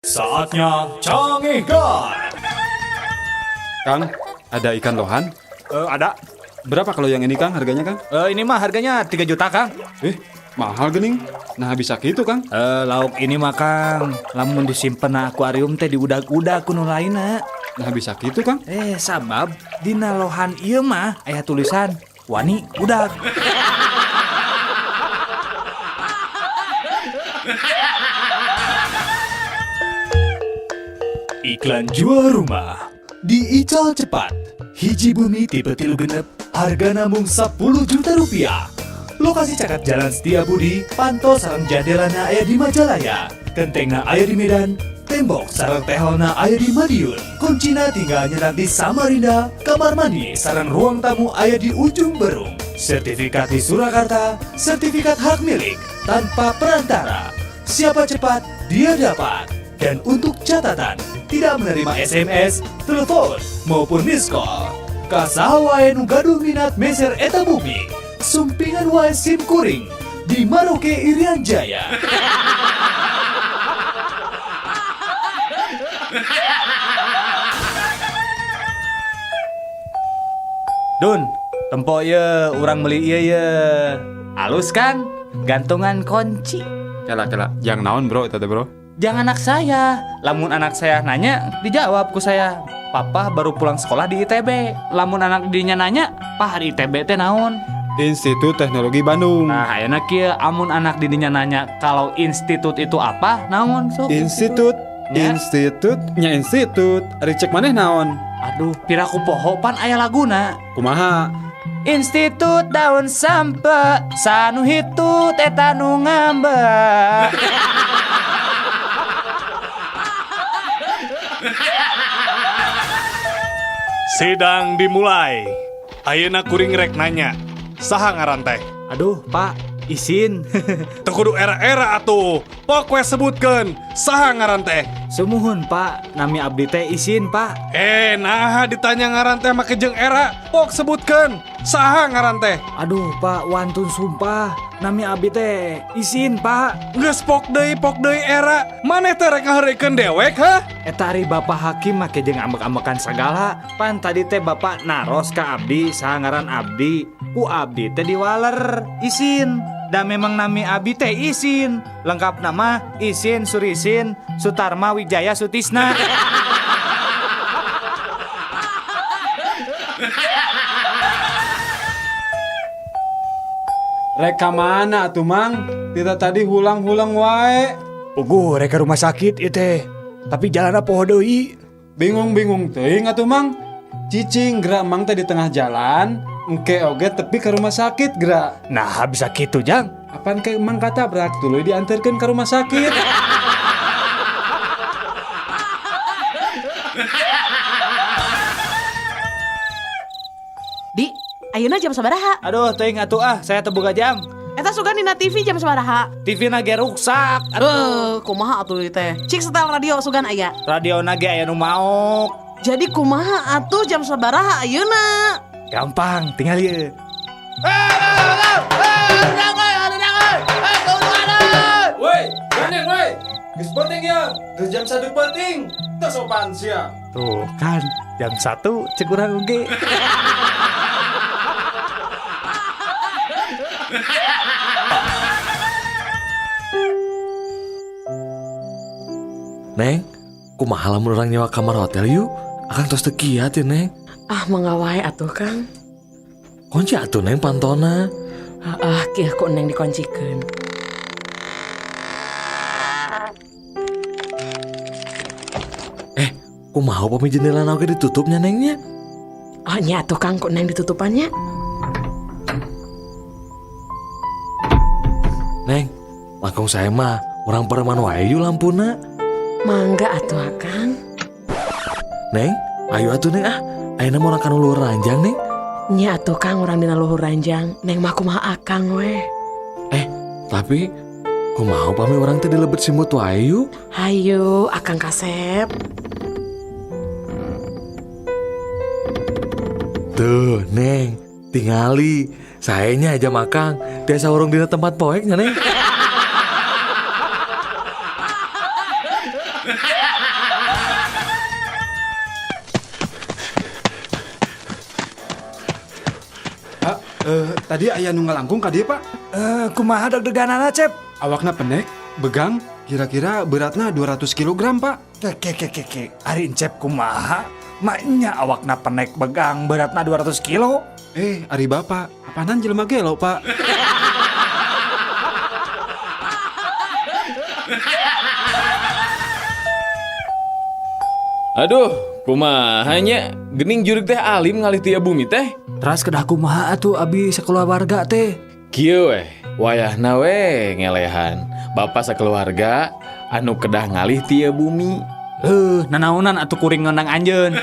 Saatnya Cangihkan. Kang, ada ikan lohan? Ada. Berapa kalau yang ini Kang harganya Kang? Ini mah harganya 3 juta, Kang. Mahal gening. Nah bisa gitu Kang. Lauk ini mah, Kang. Lamun disimpen na akuarium teh di udag-udag kuno lainna. Nah bisa gitu Kang. Sabab dina lohan ieu mah aya tulisan wani udag. Iklan jual rumah diical cepat. Hiji bumi tipe 3 genep, harga namung 10 juta rupiah. Lokasi caket Jalan Setiabudi, pantol sareng jandelana aya di Majalaya, gentengna aya di Medan, tembok sareng teholna aya di Madiun. Kuncina tinggal nyenak di Samarinda, kamar mandi sareng ruang tamu aya di ujung Berung. Sertifikat di Surakarta, sertifikat hak milik tanpa perantara. Siapa cepat, dia dapat. Dan untuk catatan, tidak menerima SMS, telepon, maupun miss call. Kasaha wae nu gaduh minat meser eta bumi, sumpingan wae SIM kuring di Maroke Irian Jaya. Dun, tempo ye, urang beli ieu ye. Alus kan? Gantungan kunci. Kela, yang naon bro itu bro? Jangan anak saya. Lamun anak saya nanya, dijawab ku saya. Papa baru pulang sekolah di ITB. Lamun anak dinya nanya, "Pak, di ITB teh naon?" Institut Teknologi Bandung. Nah, ayeuna kieu amun anak didinya nanya kalau institut itu apa, naon sok? Institut, Ya. institut. Ari cek maneh naon? Aduh, piraku poho pan aya laguna. Kumaha? Institut daun sampe, sanu hitut eta nu ngambe. Sidang dimulai. Ayeuna kuring rek nanya, saha ngaran teh? Aduh, Pak, izin. Teu kudu era-era atuh. Pok we sebutkeun, saha ngaran teh? Sumuhun, Pak. Nami abdi teh izin, Pak. Nah ditanya ngaran teh make jeung era. Pok sebutkeun, saha ngaran teh? Aduh, Pak, wantun sumpah. Nami abdi teh izin, Pak. Geus pok deui era. Maneh teh rek ngahareukeun dewek, ha? Eta ari Bapak Hakim make jeung ambek-ambekan segala. Pan tadi teh Bapak naros ka abdi, saha ngaran abdi. Ku abdi teh diwaler, izin. Dan memang nami abdi teh izin. Lengkap nama Isin Surisin Sutarma Wijaya Sutisna. Reka mana tuh Mang? Kita tadi hulang-hulang wae. Ugu reka rumah sakit ieu teh. Tapi jalanna poho deui. Bingung teuing atuh Mang. Cicing gerak Mang teh di tengah jalan, engke oge tepi ke rumah sakit gerak. Nah, bisa gitu, Jang. Apaan ke Mang katabrak tuluy diantarkeun ke rumah sakit. Di, ayeuna jam sabaraha? Aduh, teuing atuh saya teu boga jam. Eta sugan dina TV jam sabaraha? TV na ge rusak. Kumaha atuh ieu teh? Cik setel radio sugan aya. Radio na ge aya nu maok. Jadi kumaha atuh jam sabaraha ayeuna? Gampang, tinggal ieu. Woi, gandeng woi. Geus penting ya. Geus jam 1 penting. Teu sopan sia. Tuh kan, jam 1 cek urang oge. Neng, kumaha lamun urang nyewa kamar hotel yuk? Akang tos teu kiat ya, Neng. Ah, mengawai atuh Kang. Kunci atuh Neng pantona. Kieu kok neng dikuncikeun. Kumaha pami jendela oge ditutupnya Nengnya? Oh, nya atuh Kang kok neng ditutupannya. Neng, langkung saya mah urang pereman wae yuk lampuna. Mangga atuh Kang. Neng, ayo atuh Neng ayeuna mah urang kana luhur ranjang Neng. Nya atuh Kang urang dina luhur ranjang. Neng mah kumaha akang we. Tapi kumaha pami urang teh dilebet simut wae yuk? Hayu, akang kasep. Tuh, Neng, tingali. Sayanya aja makang. Biasa urung dina tempat poeknya, Neng. Tadi aya nu ngalangkung ka dieu, Pak. Kumaha deg-deganan Cep? Awakna pendek, begang, kira-kira beratna 200 kg, Pak. Keke, ari Cep kumaha? Maknya awakna penek begang beratna 200 kilo. Ari Bapak, apaanan jelema gelo, Pak? Aduh, kumahanya gening jurig teh alim ngalih tia bumi teh. Ras kedah kumaha atuh abi sakeluarga teh. Kieu weh, wayahna we ngelehan. Bapak sakeluarga anu kedah ngalih tia bumi. Nanaonan atuh kuring ngendang anjeun.